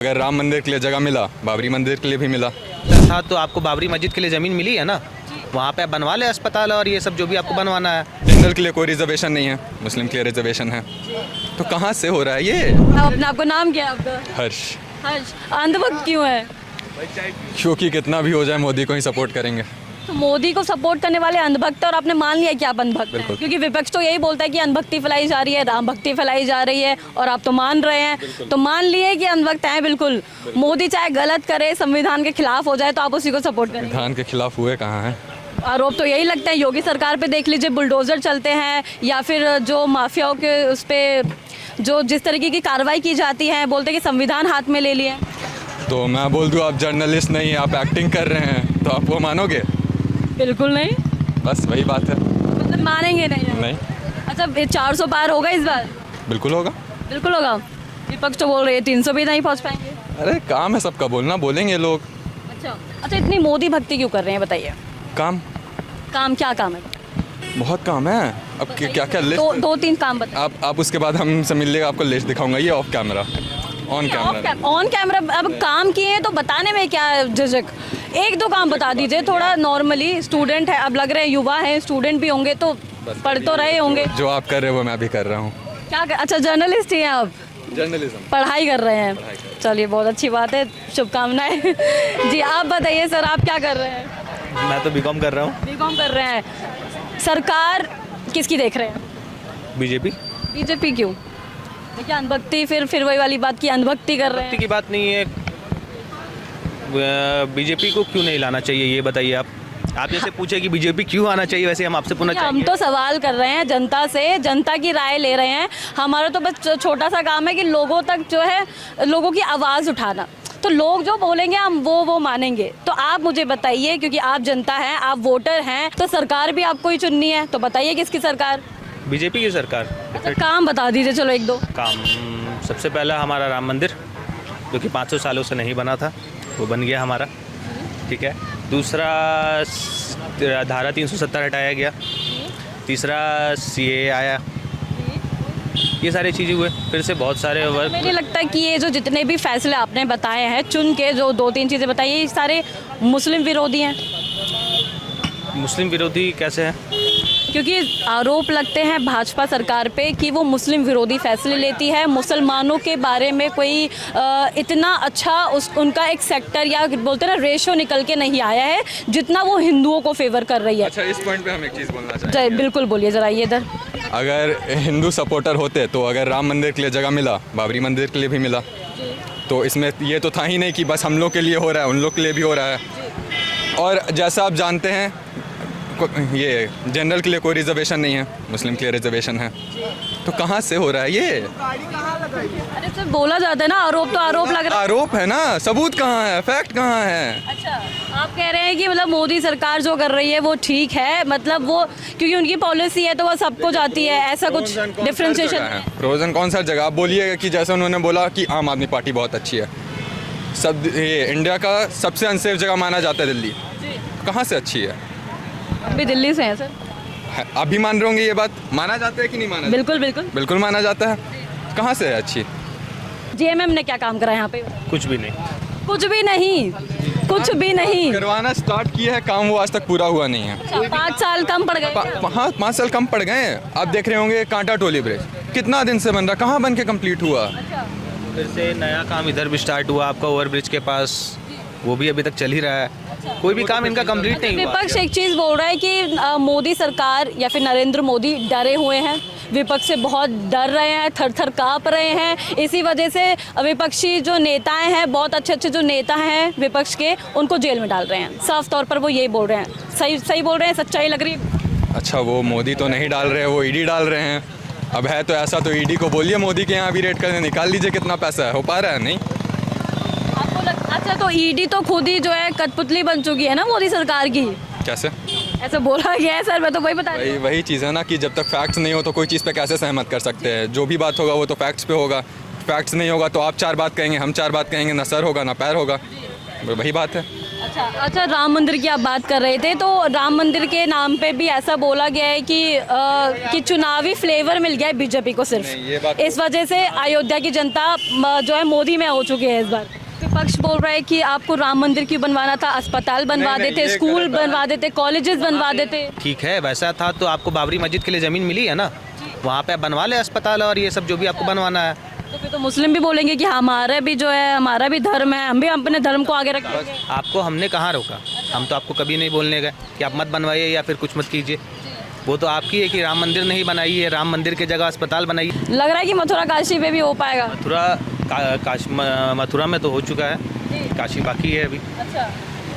अगर राम मंदिर के लिए जगह मिला, बाबरी मंदिर के लिए भी मिला था तो आपको बाबरी मस्जिद के लिए ज़मीन मिली है ना, वहाँ पे आप बनवा ले अस्पताल और ये सब जो भी आपको बनवाना है। जनरल के लिए कोई रिजर्वेशन नहीं है, मुस्लिम के लिए रिजर्वेशन है। तो कहाँ से हो रहा है ये? आपको नाम क्या है आपका? हर्ष। हर्ष। अंधभक्त क्यों है? क्योंकि कितना भी हो जाए मोदी को ही सपोर्ट करेंगे। तो मोदी को सपोर्ट करने वाले अंधभक्त, और आपने मान लिया कि आप अंधभक्त हैं? बिल्कुल। क्योंकि विपक्ष तो यही बोलता है कि अंधभक्ति फैलाई जा रही है, राम भक्ति फैलाई जा रही है, और आप तो मान रहे हैं। तो मान लिए कि अंधभक्त हैं। बिल्कुल। मोदी चाहे गलत करे, संविधान के खिलाफ हो जाए, तो आप उसी को सपोर्ट करें? संविधान के खिलाफ हुए कहाँ हैं? आरोप तो यही लगता है योगी सरकार पे। देख लीजिए, बुलडोजर चलते हैं, या फिर जो माफियाओं के उस पर जो जिस तरीके की कार्रवाई की जाती है, बोलते हैं कि संविधान हाथ में ले लिए। तो मैं बोल दूँ आप जर्नलिस्ट नहीं, आप एक्टिंग कर रहे हैं, तो आप वो मानोगे? बिल्कुल नहीं। बस वही बात है। मतलब मानेंगे नहीं? नहीं। अच्छा, 400 पार होगा इस बार? बिल्कुल होगा। बिल्कुल होगा। विपक्ष तो बोल रहे हैं 300 भी नहीं पहुंच पाएंगे। अरे काम है सबका बोलना, बोलेंगे लोग। अच्छा, इतनी मोदी भक्ति क्यों कर रहे हैं, बताइए? काम क्या काम है? बहुत काम है। अब क्या क्या लिस्ट? दो तीन काम बताइए। आप उसके बाद हमसे मिल लेगा, आपको लिस्ट दिखाऊंगा। ये of camera, on camera. On camera. अब काम किए हैं तो बताने में क्या झिझक? एक दो काम बता दीजिए थोड़ा नॉर्मली। स्टूडेंट है, अब लग रहे हैं युवा हैं, स्टूडेंट भी होंगे तो पढ़ तो रहे होंगे। जो आप कर रहे हो वो मैं भी कर रहा हूँ। अच्छा, जर्नलिस्ट ही हैं आप? जर्नलिज्म पढ़ाई कर रहे हैं। चलिए, बहुत अच्छी बात है, शुभकामनाएं। जी, आप बताइए सर, आप क्या कर रहे हैं? मैं तो बीकॉम कर रहा हूँ। बीकॉम कर रहे हैं। सरकार किसकी देख रहे हैं? बीजेपी। बीजेपी क्यों? देखिए, अनभक्ति, फिर वही वाली बात की अनभक्ति कर रहे हैं। की बात नहीं है। बीजेपी को क्यों नहीं लाना चाहिए, ये बताइए आप जैसे पूछे कि बीजेपी क्यों आना चाहिए, वैसे हम आपसे पूछना हम तो सवाल कर रहे हैं जनता से, जनता की राय ले रहे हैं। हमारा तो बस छोटा सा काम है कि लोगों तक जो है, लोगों की आवाज़ उठाना। तो लोग जो बोलेंगे हम वो मानेंगे। तो आप मुझे बताइए, क्योंकि आप जनता हैं, आप वोटर हैं, तो सरकार भी आपको ही चुननी है, तो बताइए किसकी सरकार? बीजेपी की सरकार। अच्छा, काम बता दीजिए चलो एक दो। काम सबसे पहला हमारा राम मंदिर, जो कि 500 सालों से नहीं बना था, वो बन गया हमारा। ठीक है। दूसरा, धारा 370 हटाया गया। तीसरा, सीए आया। ये सारी चीज़ें हुए। फिर से बहुत सारे वर्क। मुझे लगता है कि ये जो जितने भी फैसले आपने बताए हैं, चुन के जो दो तीन चीज़ें बताई, ये सारे मुस्लिम विरोधी हैं। मुस्लिम विरोधी कैसे हैं? क्योंकि आरोप लगते हैं भाजपा सरकार पे कि वो मुस्लिम विरोधी फैसले लेती है। मुसलमानों के बारे में कोई इतना अच्छा उनका एक सेक्टर या बोलते हैं ना रेशो निकल के नहीं आया है, जितना वो हिंदुओं को फेवर कर रही है। अच्छा, इस पॉइंट पे हम एक चीज़ बोलना चाहेंगे। बिल्कुल बोलिए जरा, ये इधर। अगर हिंदू सपोर्टर होते तो अगर राम मंदिर के लिए जगह मिला, बाबरी मंदिर के लिए भी मिला, तो इसमें ये तो था ही नहीं कि बस हम लोग के लिए हो रहा है, उन लोग के लिए भी हो रहा है। और जैसा आप जानते हैं, ये जनरल के लिए कोई रिजर्वेशन नहीं है, मुस्लिम के लिए रिजर्वेशन है। तो कहाँ से हो रहा है ये? अरे सर, बोला जाता है ना, आरोप तो आरोप लग रहा है। आरोप है ना, सबूत कहाँ है, फैक्ट कहाँ है? अच्छा, आप कह रहे हैं कि मतलब मोदी सरकार जो कर रही है वो ठीक है, मतलब वो क्योंकि उनकी पॉलिसी है तो वो सबको जाती है, ऐसा कुछ डिफरेंशिएशन है? प्रोजन कौन सा जगह? आप बोलिएगा कि जैसे उन्होंने बोला कि आम आदमी पार्टी बहुत अच्छी है, सब ये इंडिया का सबसे अनसेफ जगह माना जाता है दिल्ली। कहाँ से अच्छी है? अभी दिल्ली से हैं सर। आप भी मान रहे होंगे ये बात, माना जाता है कि नहीं माना जाता? बिल्कुल बिल्कुल बिल्कुल माना जाता है। कहाँ से है अच्छी? जीएमएम ने क्या काम करा यहाँ पे? कुछ भी नहीं। कुछ भी नहीं, कुछ भी नहीं। करवाना स्टार्ट किया है, काम वो आज तक पूरा हुआ नहीं है। 5 साल कम पड़ गए। हाँ, 5 साल कम पड़ गए हैं। आप देख रहे होंगे कांटा टोली ब्रिज कितना दिन से बन रहा, कहाँ बन के कंप्लीट हुआ? फिर से नया काम इधर भी स्टार्ट हुआ आपका ओवर ब्रिज के पास, वो भी अभी तक चल ही रहा है। कोई भी काम इनका कंप्लीट नहीं हुआ। विपक्ष एक चीज़ बोल रहा है कि मोदी सरकार या फिर नरेंद्र मोदी डरे हुए हैं, विपक्ष से बहुत डर रहे हैं, थर थर काँप रहे हैं। इसी वजह से विपक्षी जो नेताएं हैं, बहुत अच्छे अच्छे जो नेता हैं विपक्ष के, उनको जेल में डाल रहे हैं। साफ तौर पर वो यही बोल रहे हैं। सही बोल रहे हैं? सच्चाई लग रही है? अच्छा, वो मोदी तो नहीं डाल रहे हैं, वो ईडी डाल रहे हैं। अब है तो ऐसा, तो ईडी को बोलिए मोदी के यहाँ भी रेड करने, निकाल लीजिए कितना पैसा है। हो पा रहा है? नहीं। अच्छा, तो ईडी तो खुद ही जो है कठपुतली बन चुकी है ना मोदी सरकार की। कैसे? ऐसा बोला गया है सर, मैं तो वही बता रही हूँ। वही चीज़ है ना कि जब तक फैक्ट्स नहीं हो तो कोई चीज़ पे कैसे सहमत कर सकते हैं। जो भी बात होगा वो तो फैक्ट्स पे होगा। फैक्ट्स नहीं होगा तो आप 4 बात कहेंगे, हम 4 बात कहेंगे, ना सर होगा ना पैर होगा। वही बात है। अच्छा, राम मंदिर की आप बात कर रहे थे, तो राम मंदिर के नाम पे भी ऐसा बोला गया है कि चुनावी फ्लेवर मिल गया है बीजेपी को सिर्फ, नहीं, ये बात इस वजह से अयोध्या की जनता जो है मोदी में हो चुकी है इस बार। विपक्ष बोल रहा है कि आपको राम मंदिर क्यों बनवाना था, अस्पताल बनवा नहीं, देते, ये स्कूल गलत बात है। बनवा देते, कॉलेजेस बनवा देते। ठीक है, वैसा था तो आपको बाबरी मस्जिद के लिए ज़मीन मिली है ना, वहाँ पे आप बनवा ले अस्पताल और ये सब जो भी आपको बनवाना है। तो फिर तो मुस्लिम भी बोलेंगे कि हमारा भी जो है, हमारा भी धर्म है, हम भी अपने धर्म को आगे रखेंगे। आपको हमने कहाँ रोका, हम तो आपको कभी नहीं बोलने गए कि आप मत बनवाइए या फिर कुछ मत कीजिए। वो तो आपकी है कि राम मंदिर नहीं बनाइए, राम मंदिर की जगह अस्पताल बनाइए। लग रहा है कि मथुरा काशी पे भी हो पाएगा। मथुरा में तो हो चुका है, काशी बाकी है अभी। अच्छा,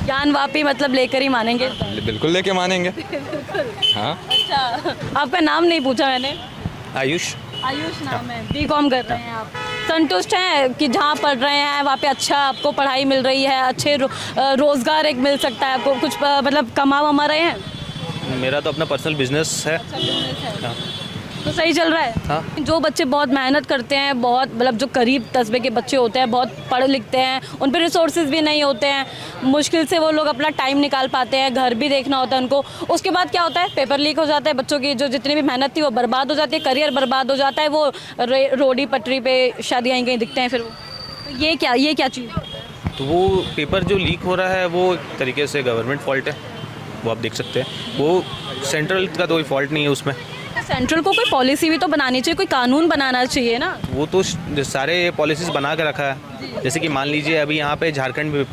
ज्ञान वापी मतलब लेकर ही मानेंगे। बिल्कुल लेके मानेंगे। हाँ, अच्छा, आपका नाम नहीं पूछा मैंने। आयुष। आयुष नाम है, बीकॉम कर रहे हैं आप। संतुष्ट हैं कि जहाँ पढ़ रहे हैं वहाँ पे अच्छा आपको पढ़ाई मिल रही है, अच्छे रोजगार एक मिल सकता है आपको, कुछ मतलब कमा वमा रहे हैं? मेरा तो अपना पर्सनल बिजनेस है। हाँ। तो सही चल रहा है। हाँ। जो बच्चे बहुत मेहनत करते हैं, बहुत मतलब जो करीब कस्बे के बच्चे होते हैं, बहुत पढ़ लिखते हैं, उन पर रिसोर्सेज भी नहीं होते हैं, मुश्किल से वो लोग अपना टाइम निकाल पाते हैं, घर भी देखना होता है उनको। उसके बाद क्या होता है, पेपर लीक हो जाता है, बच्चों की जो जितनी भी मेहनत थी वो बर्बाद हो जाती है, करियर बर्बाद हो जाता है, वो रोडी पटरी पे शादी कहीं कहीं दिखते हैं फिर वो। तो ये क्या चीज़ है? तो वो पेपर जो लीक हो रहा है वो एक तरीके से गवर्नमेंट फॉल्ट है, वो आप देख सकते हैं। वो सेंट्रल का तो कोई फॉल्ट नहीं है उसमें। सेंट्रल को कोई पॉलिसी भी तो बनानी चाहिए, कोई कानून बनाना चाहिए ना। वो तो सारे पॉलिसीज़ बना के रखा है। जैसे कि मान लीजिए अभी यहाँ पे झारखंड में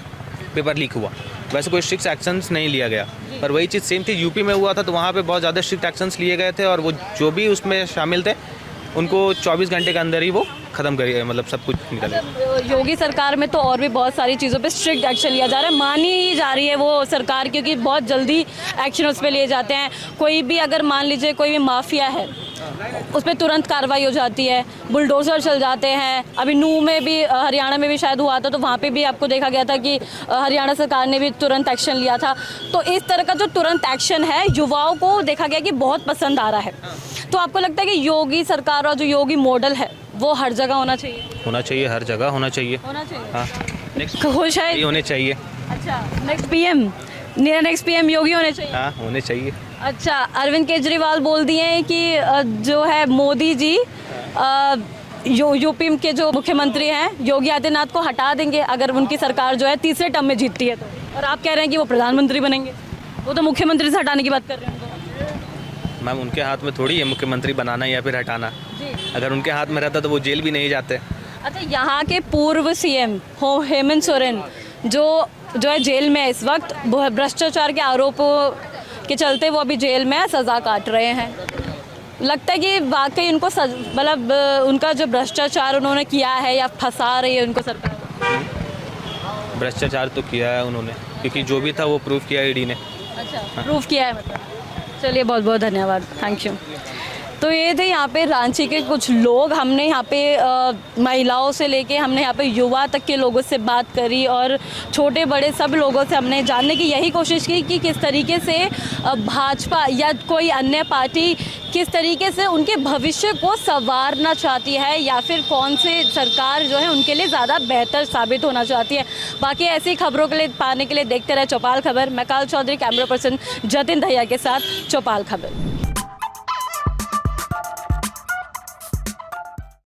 पेपर लीक हुआ, वैसे कोई स्ट्रिक्ट एक्शंस नहीं लिया गया, पर वही चीज़ सेम थी यूपी में हुआ था, तो वहाँ पे बहुत ज़्यादा स्ट्रिक्ट एक्शंस लिए गए थे और वो जो भी उसमें शामिल थे उनको 24 घंटे के अंदर ही वो ख़त्म करिए, मतलब सब कुछ निकल गया। योगी सरकार में तो और भी बहुत सारी चीज़ों पे स्ट्रिक्ट एक्शन लिया जा रहा है, मानी ही जा रही है वो सरकार, क्योंकि बहुत जल्दी एक्शन उस पर लिए जाते हैं। कोई भी अगर मान लीजिए कोई भी माफिया है, उस पर तुरंत कार्रवाई हो जाती है, बुलडोजर चल जाते हैं। अभी नूह में भी, हरियाणा में भी शायद हुआ था, तो वहाँ पे भी आपको देखा गया था कि हरियाणा सरकार ने भी तुरंत एक्शन लिया था। तो इस तरह का जो तुरंत एक्शन है, युवाओं को देखा गया कि बहुत पसंद आ रहा है। तो आपको लगता है कि योगी सरकार और जो योगी मॉडल है वो हर जगह होना चाहिए? होना चाहिए, हर जगह होना चाहिए। होना चाहिए। हाँ, नेक्स्ट खुश है? ये होने चाहिए। अच्छा, नेक्स्ट पीएम योगी होने चाहिए। हाँ, होने चाहिए। अच्छा, अरविंद केजरीवाल बोल दिए हैं कि जो है मोदी जी यूपी के जो मुख्यमंत्री हैं योगी आदित्यनाथ को हटा देंगे अगर उनकी सरकार जो है तीसरे टर्म में जीतती है तो। और आप कह रहे हैं कि वो प्रधानमंत्री बनेंगे। वो तो मुख्यमंत्री से हटाने की बात कर रहे हैं। मैम, उनके हाथ में थोड़ी है मुख्यमंत्री बनाना या फिर हटाना। जी। अगर उनके हाथ में रहता तो वो जेल भी नहीं जाते। अच्छा, यहाँ के पूर्व सीएम हेमंत सोरेन जो है जेल में इस वक्त, भ्रष्टाचार के आरोपों के चलते वो अभी जेल में सज़ा काट रहे हैं। लगता है कि वाकई उनको मतलब उनका जो भ्रष्टाचार उन्होंने किया है या फंसा रही है उनको सरकार? भ्रष्टाचार तो किया है उन्होंने, क्योंकि जो भी था वो प्रूफ किया ईडी ने। अच्छा, प्रूफ किया है मतलब। चलिए, बहुत बहुत धन्यवाद, थैंक यू। तो ये थे यहाँ पे रांची के कुछ लोग। हमने यहाँ पे महिलाओं से लेके हमने यहाँ पे युवा तक के लोगों से बात करी और छोटे बड़े सब लोगों से हमने जानने की यही कोशिश की कि किस तरीके से भाजपा या कोई अन्य पार्टी किस तरीके से उनके भविष्य को संवारना चाहती है या फिर कौन से सरकार जो है उनके लिए ज़्यादा बेहतर साबित होना चाहती है। बाकी ऐसी खबरों के लिए पाने के लिए देखते रहे चौपाल खबर। मैं काल चौधरी, कैमरा पर्सन जतिन दहिया के साथ चौपाल खबर।